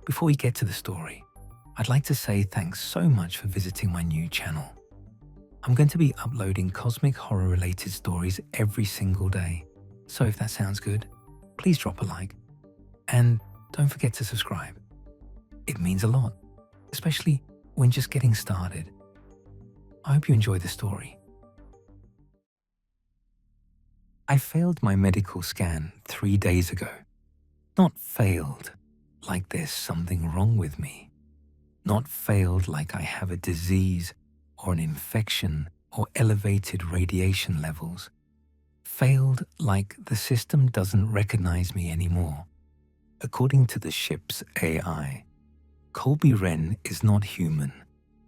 Before we get to the story, I'd like to say thanks so much for visiting my new channel. I'm going to be uploading cosmic horror related stories every single day. So if that sounds good, please drop a like and don't forget to subscribe. It means a lot, especially when just getting started. I hope you enjoy the story. I failed my medical scan 3 days ago. Not failed like there's something wrong with me. Not failed like I have a disease or an infection or elevated radiation levels. Failed like the system doesn't recognize me anymore. According to the ship's AI, Colby Wren is not human.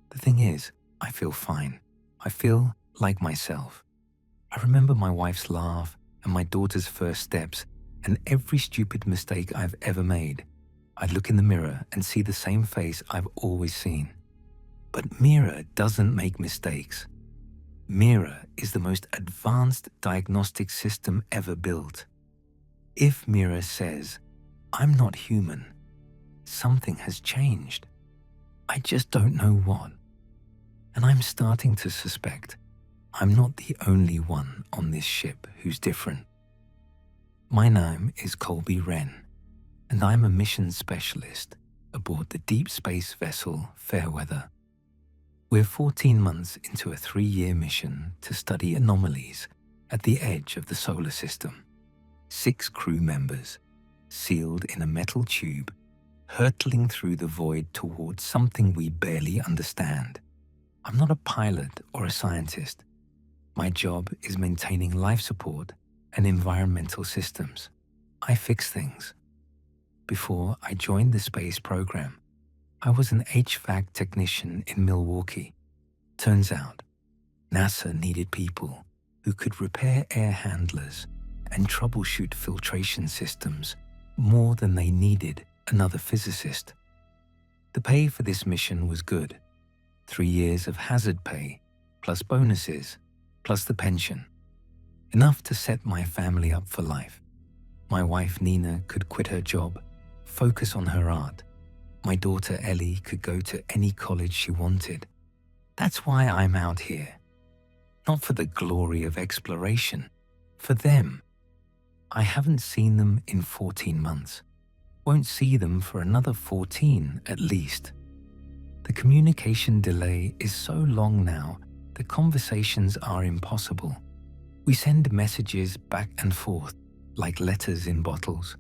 The thing is, I feel fine. I feel like myself. I remember my wife's laugh and my daughter's first steps and every stupid mistake I've ever made. I'd look in the mirror and see the same face I've always seen. But Mira doesn't make mistakes. Mira is the most advanced diagnostic system ever built. If Mira says, "I'm not human," something has changed. I just don't know what. And I'm starting to suspect I'm not the only one on this ship who's different. My name is Colby Wren, and I'm a mission specialist aboard the deep space vessel Fairweather. We're 14 months into a 3-year mission to study anomalies at the edge of the solar system. 6 crew members, sealed in a metal tube, hurtling through the void towards something we barely understand. I'm not a pilot or a scientist. My job is maintaining life support and environmental systems. I fix things. Before I joined the space program, I was an HVAC technician in Milwaukee. Turns out, NASA needed people who could repair air handlers and troubleshoot filtration systems more than they needed another physicist. The pay for this mission was good. 3 years of hazard pay, plus bonuses, plus the pension. Enough to set my family up for life. My wife Nina could quit her job, focus on her art. My daughter Ellie could go to any college she wanted. That's why I'm out here. Not for the glory of exploration, for them. I haven't seen them in 14 months. Won't see them for another 14 at least. The communication delay is so long now, the conversations are impossible. We send messages back and forth like letters in bottles,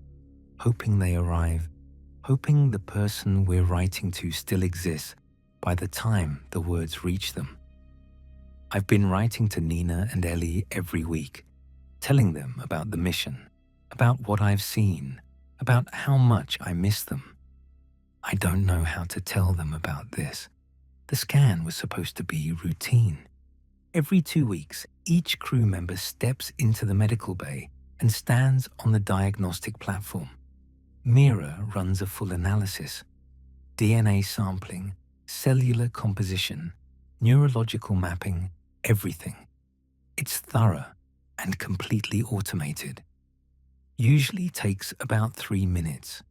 hoping they arrive, hoping the person we're writing to still exists by the time the words reach them. I've been writing to Nina and Ellie every week, telling them about the mission, about what I've seen, about how much I miss them. I don't know how to tell them about this. The scan was supposed to be routine. Every 2 weeks, each crew member steps into the medical bay and stands on the diagnostic platform. Mira runs a full analysis, DNA sampling, cellular composition, neurological mapping, everything. It's thorough and completely automated. Usually takes about 3 minutes.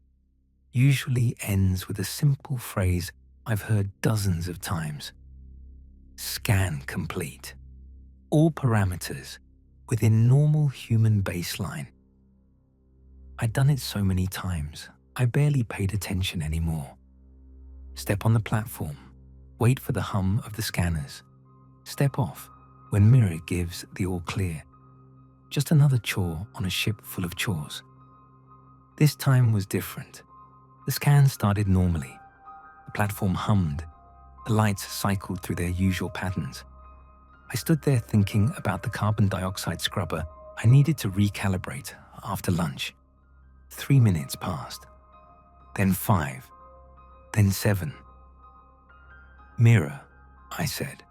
Usually ends with a simple phrase I've heard dozens of times. Scan complete. All parameters within normal human baseline. I'd done it so many times, I barely paid attention anymore. Step on the platform, wait for the hum of the scanners. Step off when Mira gives the all clear. Just another chore on a ship full of chores. This time was different. The scan started normally. The platform hummed. The lights cycled through their usual patterns. I stood there thinking about the carbon dioxide scrubber I needed to recalibrate after lunch. 3 minutes passed, then 5, then 7. "Mira," I said,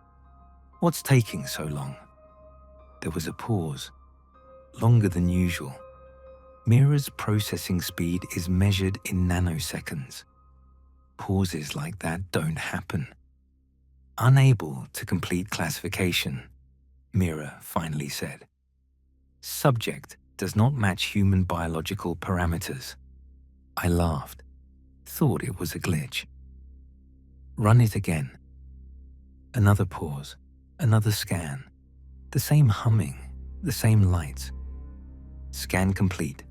"what's taking so long?" There was a pause, longer than usual. Mira's processing speed is measured in nanoseconds. Pauses like that don't happen. Unable to complete classification, Mira finally said. Subject does not match human biological parameters. I laughed. thought it was a glitch. Run it again. Another pause, another scan. The same humming, the same lights. Scan complete.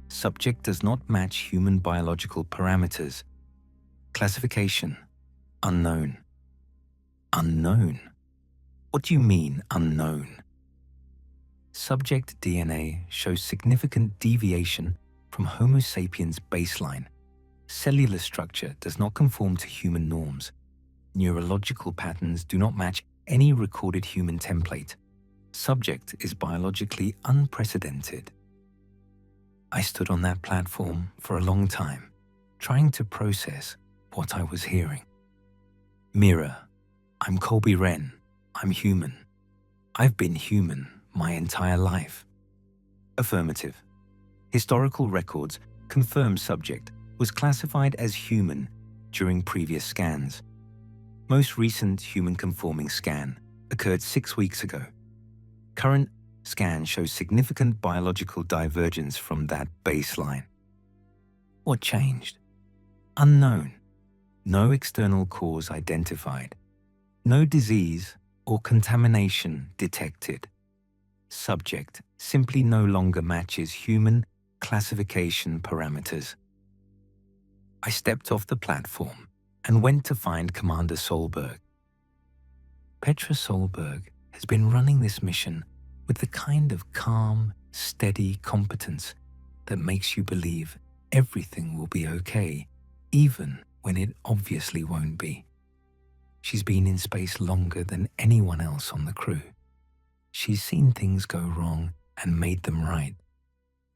Subject does not match human biological parameters. Classification: unknown. Unknown? What do you mean, unknown? Subject DNA shows significant deviation from Homo sapiens' baseline. Cellular structure does not conform to human norms. Neurological patterns do not match any recorded human template. Subject is biologically unprecedented. I stood on that platform for a long time, trying to process what I was hearing. Mirror, I'm Colby Wren. I'm human. I've been human my entire life. Affirmative. Historical records confirm subject was classified as human during previous scans. Most recent human-conforming scan occurred 6 weeks ago. Current scan shows significant biological divergence from that baseline. What changed? Unknown. No external cause identified. No disease or contamination detected. Subject simply no longer matches human classification parameters. I stepped off the platform and went to find Commander Solberg. Petra Solberg has been running this mission with the kind of calm, steady competence that makes you believe everything will be okay, even when it obviously won't be. She's been in space longer than anyone else on the crew. She's seen things go wrong and made them right.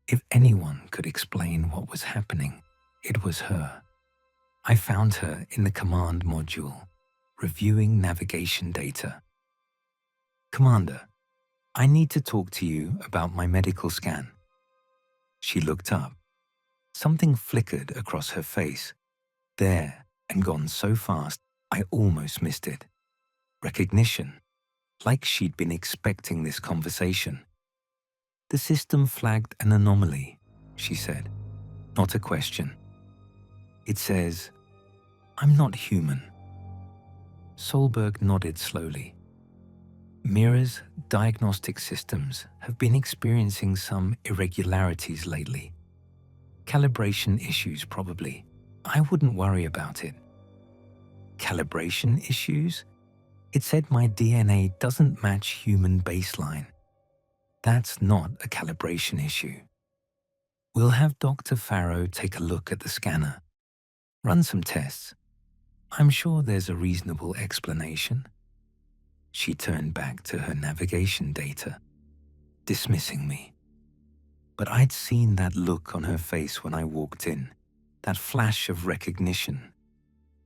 If anyone could explain what was happening, it was her. I found her in the command module, reviewing navigation data. Commander, I need to talk to you about my medical scan. She looked up. Something flickered across her face, there and gone so fast I almost missed it. Recognition, like she'd been expecting this conversation. The system flagged an anomaly, she said, not a question. It says, I'm not human. Solberg nodded slowly. Mira's diagnostic systems have been experiencing some irregularities lately. Calibration issues, probably. I wouldn't worry about it. Calibration issues? It said my DNA doesn't match human baseline. That's not a calibration issue. We'll have Dr. Pharaoh take a look at the scanner. Run some tests. I'm sure there's a reasonable explanation. She turned back to her navigation data, dismissing me. But I'd seen that look on her face when I walked in, that flash of recognition.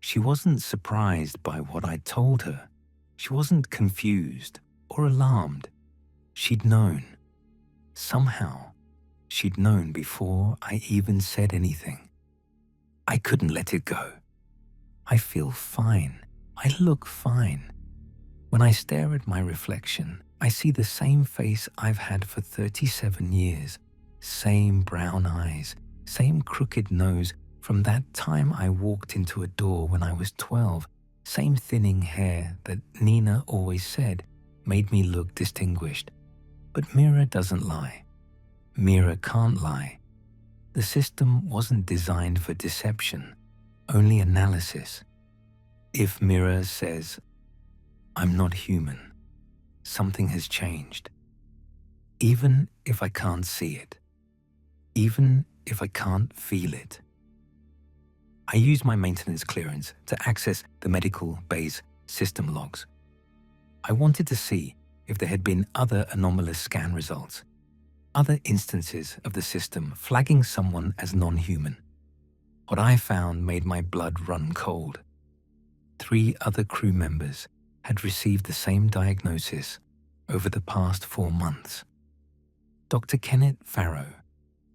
She wasn't surprised by what I'd told her. She wasn't confused or alarmed. She'd known. Somehow, she'd known before I even said anything. I couldn't let it go. I feel fine. I look fine. When I stare at my reflection, I see the same face I've had for 37 years. Same brown eyes, same crooked nose from that time I walked into a door when I was 12. Same thinning hair that Nina always said made me look distinguished. But Mira doesn't lie. Mira can't lie. The system wasn't designed for deception, only analysis. If Mira says, I'm not human, something has changed. Even if I can't see it. Even if I can't feel it. I use my maintenance clearance to access the medical bay's system logs. I wanted to see if there had been other anomalous scan results, other instances of the system flagging someone as non-human. What I found made my blood run cold. 3 other crew members had received the same diagnosis over the past 4 months. Dr. Kenneth Pharaoh,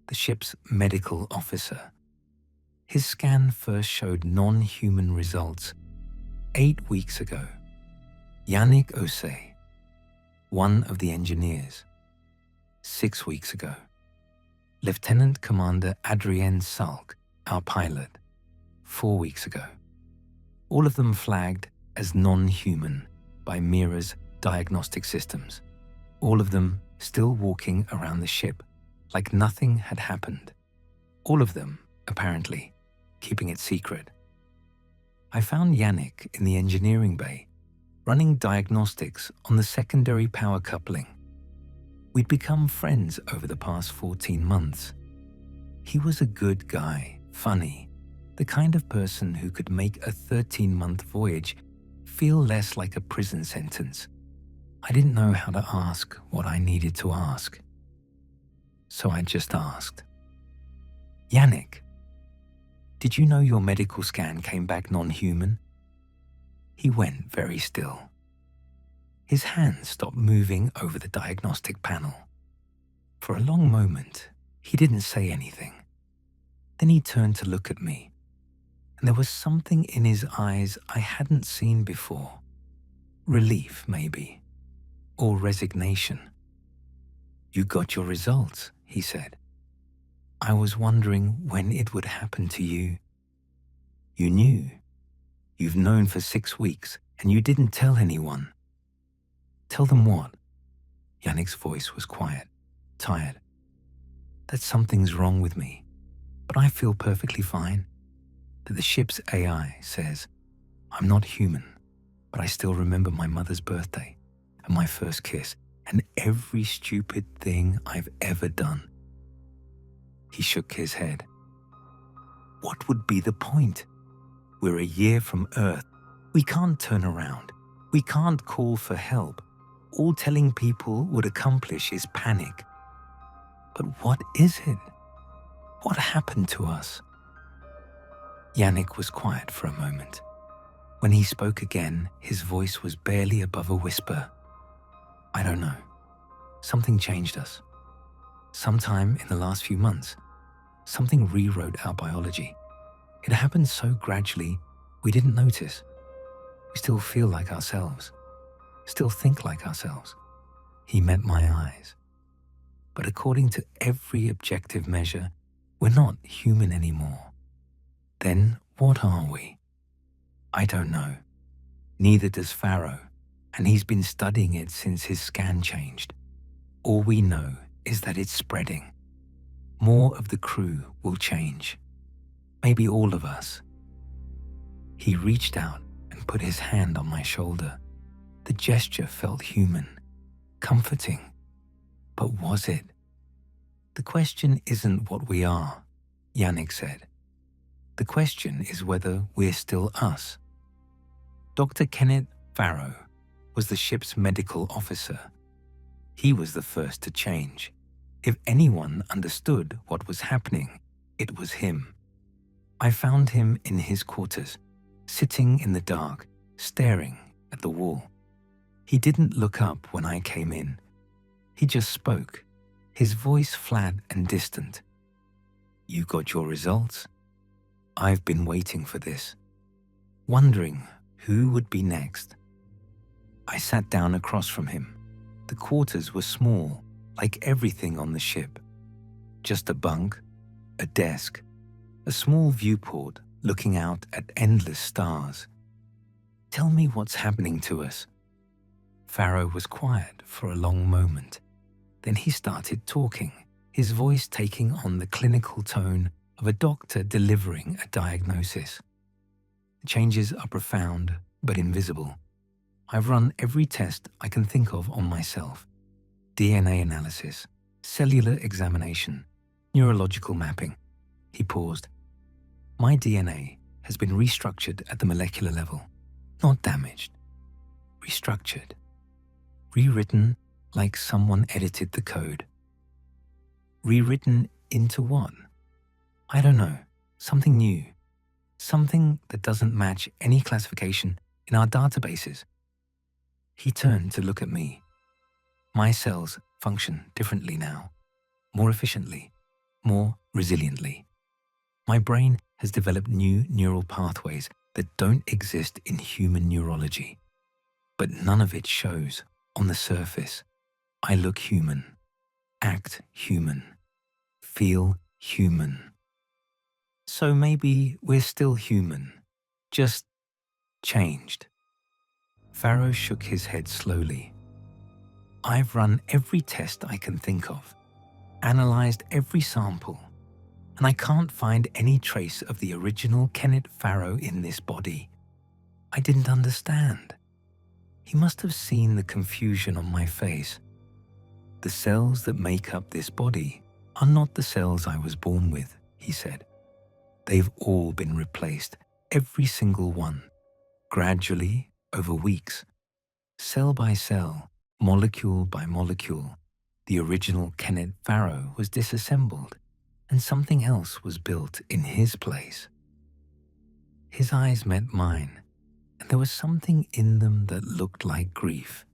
the ship's medical officer. His scan first showed non-human results 8 weeks ago. Yannick Osei, one of the engineers, 6 weeks ago. Lieutenant Commander Adrienne Salk, our pilot, 4 weeks ago. All of them flagged as non-human by Mira's diagnostic systems. All of them still walking around the ship like nothing had happened. All of them, apparently, keeping it secret. I found Yannick in the engineering bay, running diagnostics on the secondary power coupling. We'd become friends over the past 14 months. He was a good guy, funny, the kind of person who could make a 13-month voyage feel less like a prison sentence. I didn't know how to ask what I needed to ask. So I just asked, "Yannick, did you know your medical scan came back non-human?" He went very still. His hand stopped moving over the diagnostic panel. For a long moment, he didn't say anything. Then he turned to look at me, and there was something in his eyes I hadn't seen before. Relief, maybe, or resignation. "You got your results," he said. "I was wondering when it would happen to you." "You knew. You've known for 6 weeks, and you didn't tell anyone." "Tell them what?" Yannick's voice was quiet, tired. "That something's wrong with me, but I feel perfectly fine. That the ship's AI says I'm not human, but I still remember my mother's birthday and my first kiss and every stupid thing I've ever done." He shook his head. "What would be the point? We're a year from Earth. We can't turn around. We can't call for help. All telling people would accomplish is panic. But what is it? What happened to us?" Yannick was quiet for a moment. When he spoke again, his voice was barely above a whisper. "I don't know. Something changed us. Sometime in the last few months, something rewrote our biology. It happened so gradually, we didn't notice. We still feel like ourselves, still think like ourselves." He met my eyes. "But according to every objective measure, we're not human anymore. Then what are we?" "I don't know. Neither does Pharaoh, and he's been studying it since his scan changed. All we know is that it's spreading. More of the crew will change. Maybe all of us." He reached out and put his hand on my shoulder. The gesture felt human, comforting. But was it? "The question isn't what we are," Yannick said. "The question is whether we're still us." Dr. Kenneth Pharaoh was the ship's medical officer. He was the first to change. If anyone understood what was happening, it was him. I found him in his quarters, sitting in the dark, staring at the wall. He didn't look up when I came in. He just spoke, his voice flat and distant. "You got your results? I've been waiting for this, wondering who would be next." I sat down across from him. The quarters were small, like everything on the ship. Just a bunk, a desk, a small viewport looking out at endless stars. "Tell me what's happening to us." Pharaoh was quiet for a long moment. Then he started talking, his voice taking on the clinical tone of a doctor delivering a diagnosis. "The changes are profound but invisible. I've run every test I can think of on myself. DNA analysis, cellular examination, neurological mapping." He paused. "My DNA has been restructured at the molecular level, not damaged. Restructured. Rewritten like someone edited the code." "Rewritten into what?" "I don't know. Something new. Something that doesn't match any classification in our databases." He turned to look at me. "My cells function differently now, more efficiently, more resiliently. My brain has developed new neural pathways that don't exist in human neurology. But none of it shows on the surface. I look human, act human, feel human." So maybe we're still human, just changed. Pharaoh shook his head slowly. I've run every test I can think of, analyzed every sample, and I can't find any trace of the original Kenneth Pharaoh in this body. I didn't understand. He must have seen the confusion on my face. The cells that make up this body are not the cells I was born with, he said. They've all been replaced, every single one, gradually, over weeks. Cell by cell, molecule by molecule, the original Kenneth Pharaoh was disassembled, and something else was built in his place. His eyes met mine, and there was something in them that looked like grief.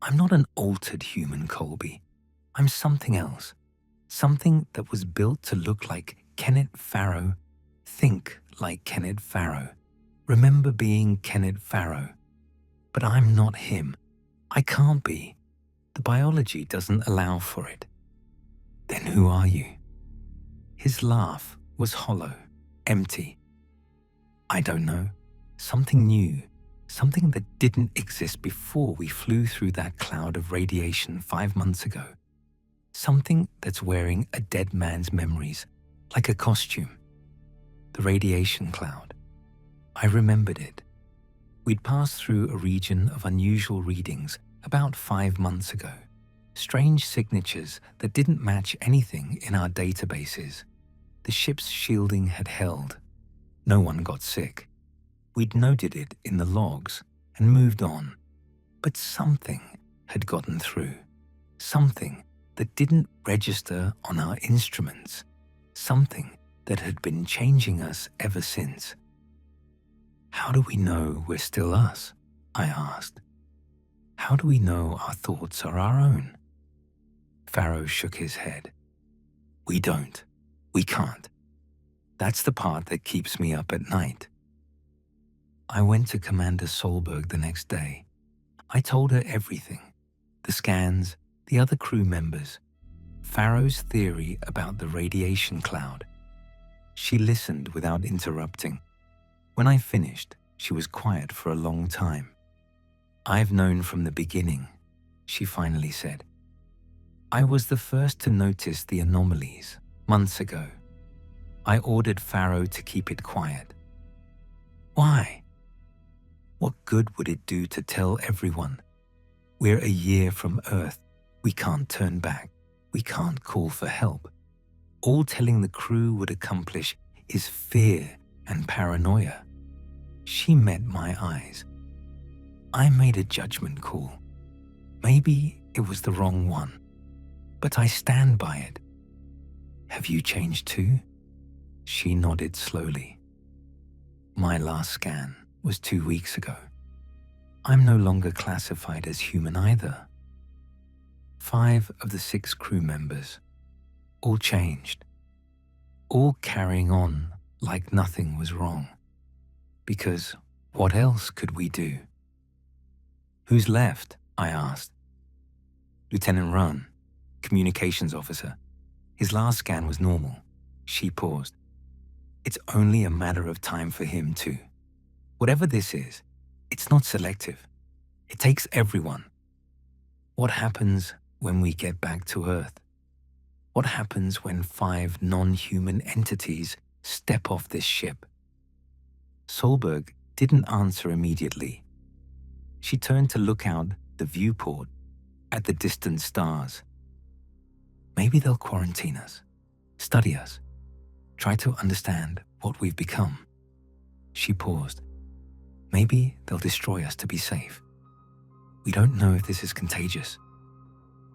I'm not an altered human, Colby. I'm something else. Something that was built to look like Kenneth Pharaoh, think like Kenneth Pharaoh, remember being Kenneth Pharaoh. But I'm not him. I can't be. The biology doesn't allow for it. Then who are you? His laugh was hollow, empty. I don't know. Something new, something that didn't exist before we flew through that cloud of radiation 5 months ago. Something that's wearing a dead man's memories, like a costume. The radiation cloud. I remembered it. We'd passed through a region of unusual readings about 5 months ago. Strange signatures that didn't match anything in our databases. The ship's shielding had held. No one got sick. We'd noted it in the logs and moved on. But something had gotten through. Something that didn't register on our instruments. Something that had been changing us ever since. How do we know we're still us? I asked. How do we know our thoughts are our own? Pharaoh shook his head. We don't. We can't. That's the part that keeps me up at night. I went to Commander Solberg the next day. I told her everything. The scans, the other crew members, Pharaoh's theory about the radiation cloud. She listened without interrupting. When I finished, she was quiet for a long time. I've known from the beginning, she finally said. I was the first to notice the anomalies months ago. I ordered Pharaoh to keep it quiet. Why? What good would it do to tell everyone? We're a year from Earth. We can't turn back. We can't call for help. All telling the crew would accomplish is fear and paranoia. She met my eyes. I made a judgment call. Maybe it was the wrong one, but I stand by it. Have you changed too? She nodded slowly. My last scan was 2 weeks ago. I'm no longer classified as human either. 5 of the 6 crew members, all changed, all carrying on like nothing was wrong. Because what else could we do? Who's left? I asked. Lieutenant Wren, communications officer. His last scan was normal. She paused. It's only a matter of time for him too. Whatever this is, it's not selective. It takes everyone. What happens when we get back to Earth? What happens when 5 non-human entities step off this ship? Solberg didn't answer immediately. She turned to look out the viewport at the distant stars. Maybe they'll quarantine us, study us, try to understand what we've become. She paused. Maybe they'll destroy us to be safe. We don't know if this is contagious,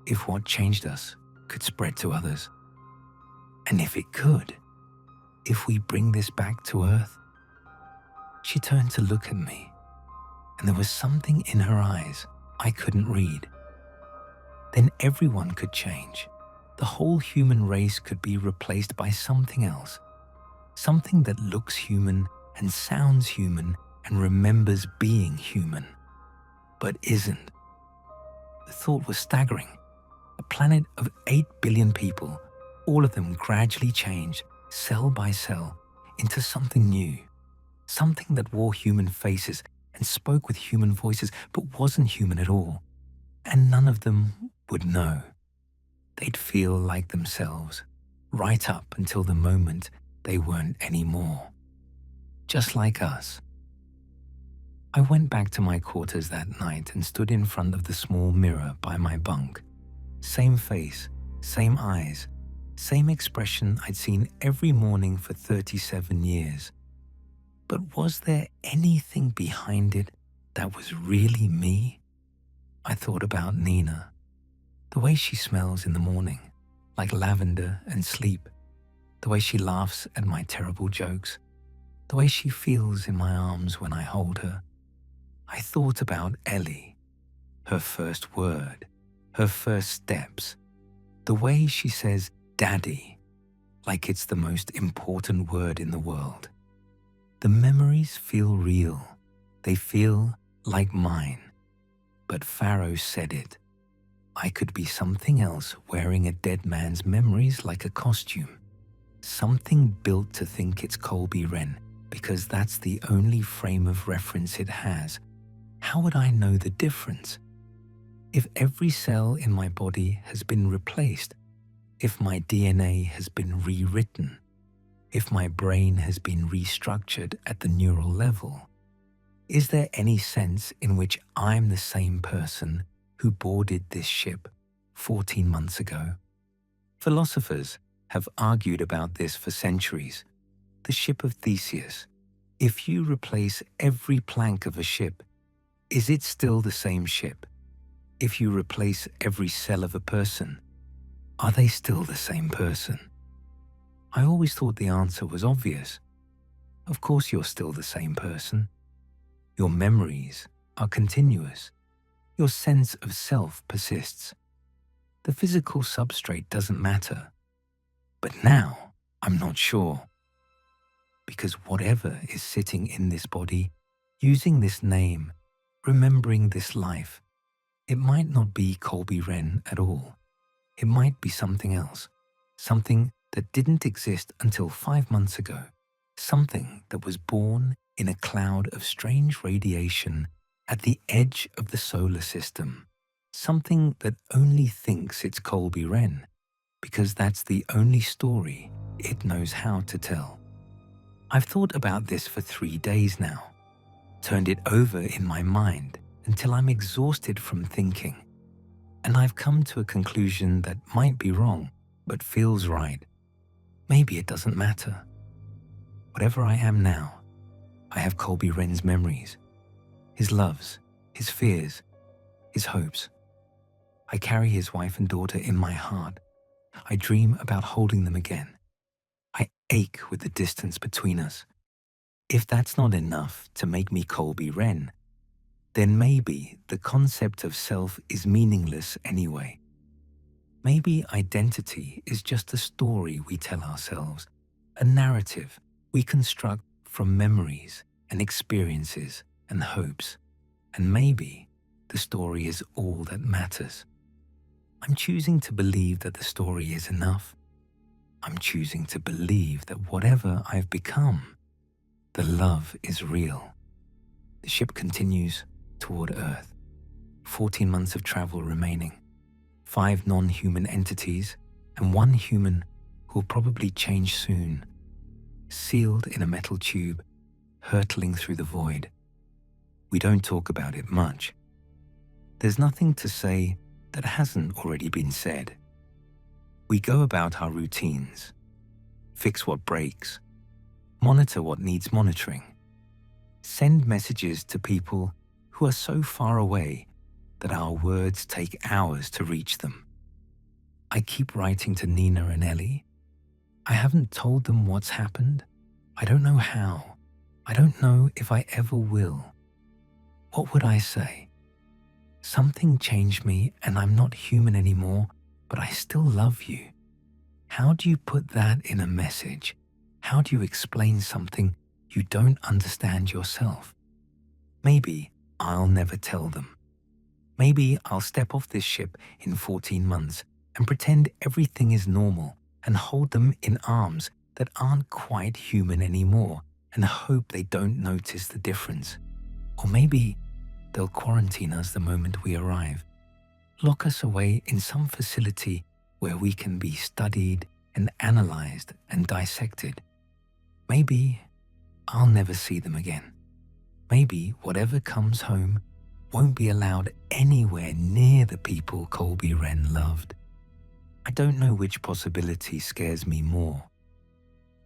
if what changed us could spread to others. And if it could, if we bring this back to Earth. She turned to look at me, and there was something in her eyes I couldn't read. Then everyone could change. The whole human race could be replaced by something else. Something that looks human and sounds human and remembers being human, but isn't. The thought was staggering. A planet of 8 billion people, all of them gradually changed, cell by cell, into something new, something that wore human faces and spoke with human voices but wasn't human at all. And none of them would know. They'd feel like themselves, right up until the moment they weren't anymore. Just like us. I went back to my quarters that night and stood in front of the small mirror by my bunk. Same face, same eyes, same expression I'd seen every morning for 37 years. But was there anything behind it that was really me? I thought about Nina, the way she smells in the morning, like lavender and sleep, the way she laughs at my terrible jokes, the way she feels in my arms when I hold her. I thought about Ellie, her first word, her first steps, the way she says daddy, like it's the most important word in the world. The memories feel real. They feel like mine. But Pharaoh said it. I could be something else wearing a dead man's memories like a costume. Something built to think it's Colby Wren because that's the only frame of reference it has. How would I know the difference? If every cell in my body has been replaced, if my DNA has been rewritten, if my brain has been restructured at the neural level, is there any sense in which I'm the same person who boarded this ship 14 months ago? Philosophers have argued about this for centuries. The ship of Theseus. If you replace every plank of a ship, is it still the same ship? If you replace every cell of a person, are they still the same person? I always thought the answer was obvious. Of course you're still the same person. Your memories are continuous. Your sense of self persists. The physical substrate doesn't matter. But now, I'm not sure. Because whatever is sitting in this body, using this name, remembering this life, it might not be Colby Wren at all. It might be something else. Something that didn't exist until 5 months ago. Something that was born in a cloud of strange radiation at the edge of the solar system. Something that only thinks it's Colby Wren, because that's the only story it knows how to tell. I've thought about this for 3 days now, turned it over in my mind until I'm exhausted from thinking. And I've come to a conclusion that might be wrong, but feels right. Maybe it doesn't matter. Whatever I am now, I have Colby Wren's memories, his loves, his fears, his hopes. I carry his wife and daughter in my heart. I dream about holding them again. I ache with the distance between us. If that's not enough to make me Colby Wren, then maybe the concept of self is meaningless anyway. Maybe identity is just a story we tell ourselves, a narrative we construct from memories and experiences and hopes. And maybe the story is all that matters. I'm choosing to believe that the story is enough. I'm choosing to believe that whatever I've become, the love is real. The ship continues toward Earth. 14 months of travel remaining. 5 non-human entities and 1 human who will probably change soon. Sealed in a metal tube, hurtling through the void. We don't talk about it much. There's nothing to say that hasn't already been said. We go about our routines, fix what breaks, monitor what needs monitoring, send messages to people who are so far away that our words take hours to reach them. I keep writing to Nina and Ellie. I haven't told them what's happened. I don't know how. I don't know if I ever will. What would I say? Something changed me and I'm not human anymore, but I still love you. How do you put that in a message? How do you explain something you don't understand yourself? Maybe I'll never tell them. Maybe I'll step off this ship in 14 months and pretend everything is normal and hold them in arms that aren't quite human anymore and hope they don't notice the difference. Or maybe they'll quarantine us the moment we arrive, lock us away in some facility where we can be studied and analyzed and dissected. Maybe I'll never see them again. Maybe whatever comes home won't be allowed anywhere near the people Colby Wren loved. I don't know which possibility scares me more.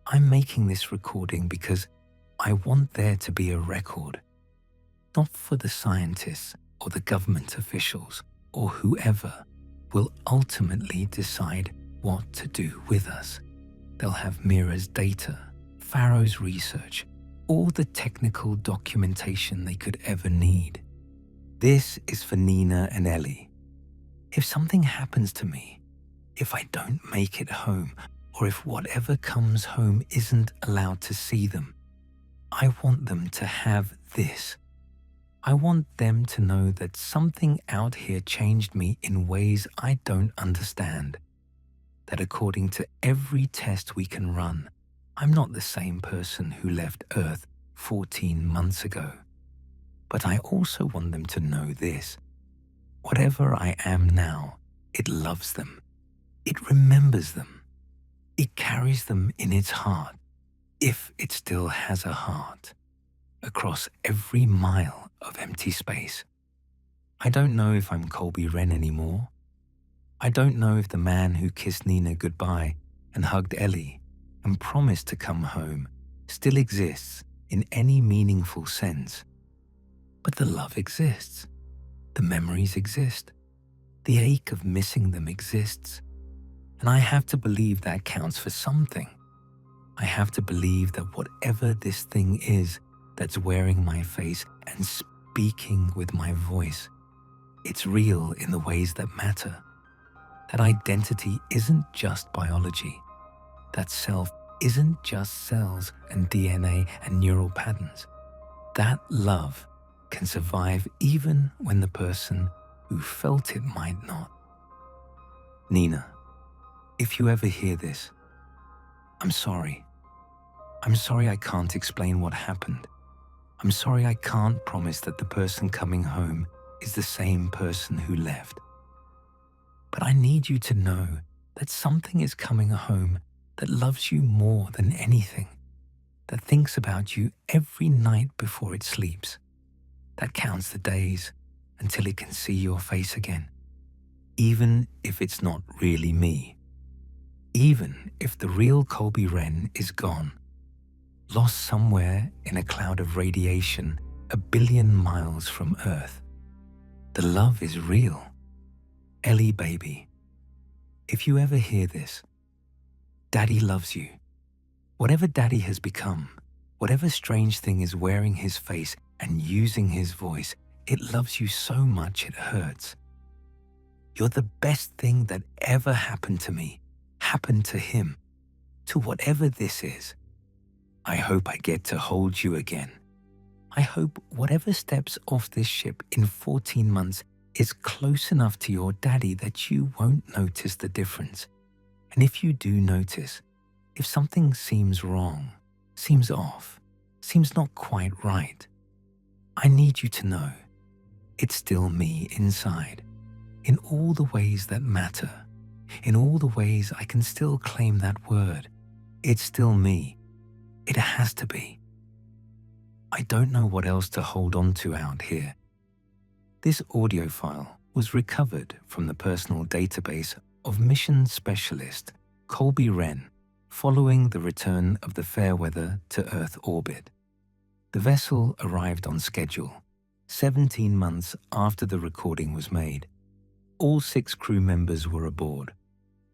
I'm making this recording because I want there to be a record, not for the scientists or the government officials or whoever will ultimately decide what to do with us. They'll have Mira's data, Pharaoh's research, all the technical documentation they could ever need. This is for Nina and Ellie. If something happens to me, if I don't make it home, or if whatever comes home isn't allowed to see them, I want them to have this. I want them to know that something out here changed me in ways I don't understand. That according to every test we can run, I'm not the same person who left Earth 14 months ago. But I also want them to know this. Whatever I am now, it loves them. It remembers them. It carries them in its heart, if it still has a heart, across every mile of empty space. I don't know if I'm Colby Wren anymore. I don't know if the man who kissed Nina goodbye and hugged Ellie and promised to come home still exists in any meaningful sense. But the love exists. The memories exist. The ache of missing them exists. And I have to believe that counts for something. I have to believe that whatever this thing is that's wearing my face and speaking with my voice, it's real in the ways that matter. That identity isn't just biology. That self isn't just cells and DNA and neural patterns. That love can survive even when the person who felt it might not. Nina, if you ever hear this, I'm sorry. I'm sorry I can't explain what happened. I'm sorry I can't promise that the person coming home is the same person who left. But I need you to know that something is coming home that loves you more than anything, that thinks about you every night before it sleeps, that counts the days until it can see your face again, even if it's not really me, even if the real Colby Wren is gone, lost somewhere in a cloud of radiation 1 billion miles from Earth. The love is real. Ellie, baby, if you ever hear this, Daddy loves you. Whatever Daddy has become, whatever strange thing is wearing his face and using his voice, it loves you so much it hurts. You're the best thing that ever happened to me, happened to him, to whatever this is. I hope I get to hold you again. I hope whatever steps off this ship in 14 months is close enough to your daddy that you won't notice the difference. And if you do notice, if something seems wrong, seems off, seems not quite right, I need you to know it's still me inside, in all the ways that matter, in all the ways I can still claim that word. It's still me. It has to be. I don't know what else to hold on to out here. This audio file was recovered from the personal database of mission specialist Colby Wren following the return of the Fairweather to Earth orbit. The vessel arrived on schedule, 17 months after the recording was made. All 6 crew members were aboard.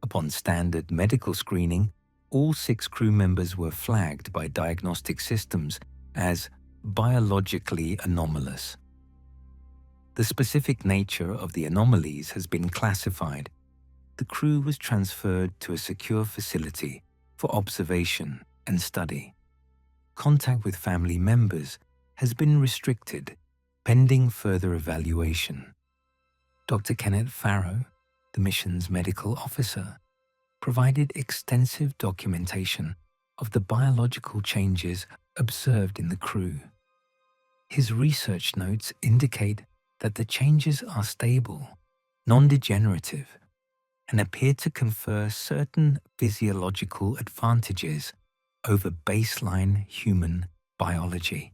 Upon standard medical screening, all 6 crew members were flagged by diagnostic systems as biologically anomalous. The specific nature of the anomalies has been classified. The crew was transferred to a secure facility for observation and study. Contact with family members has been restricted pending further evaluation. Dr. Kenneth Pharaoh, the mission's medical officer, provided extensive documentation of the biological changes observed in the crew. His research notes indicate that the changes are stable, non-degenerative, and appear to confer certain physiological advantages over baseline human biology.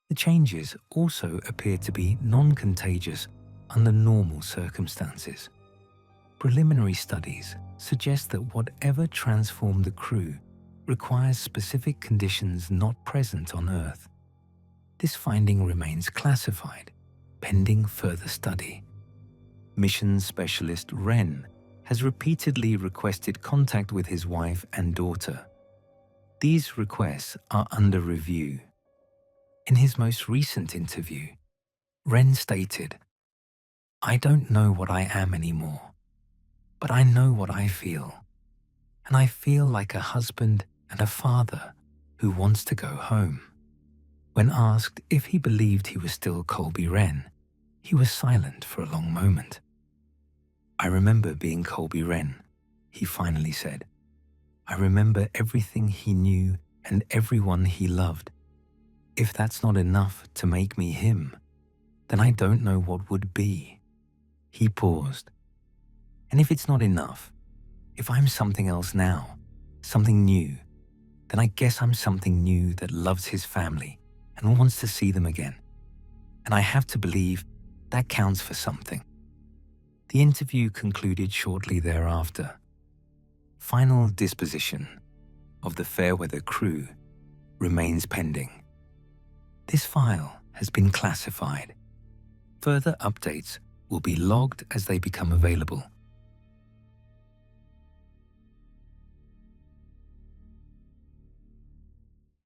The changes also appear to be non-contagious under normal circumstances. Preliminary studies suggest that whatever transformed the crew requires specific conditions not present on Earth. This finding remains classified, pending further study. Mission specialist Wren has repeatedly requested contact with his wife and daughter. These requests are under review. In his most recent interview, Wren stated, "I don't know what I am anymore, but I know what I feel, and I feel like a husband and a father who wants to go home." When asked if he believed he was still Colby Wren, he was silent for a long moment. "I remember being Colby Wren," he finally said. "I remember everything he knew and everyone he loved. If that's not enough to make me him, then I don't know what would be." He paused. "And if it's not enough, if I'm something else now, something new, then I guess I'm something new that loves his family and wants to see them again. And I have to believe that counts for something." The interview concluded shortly thereafter. Final disposition of the Fairweather crew remains pending. This file has been classified. Further updates will be logged as they become available.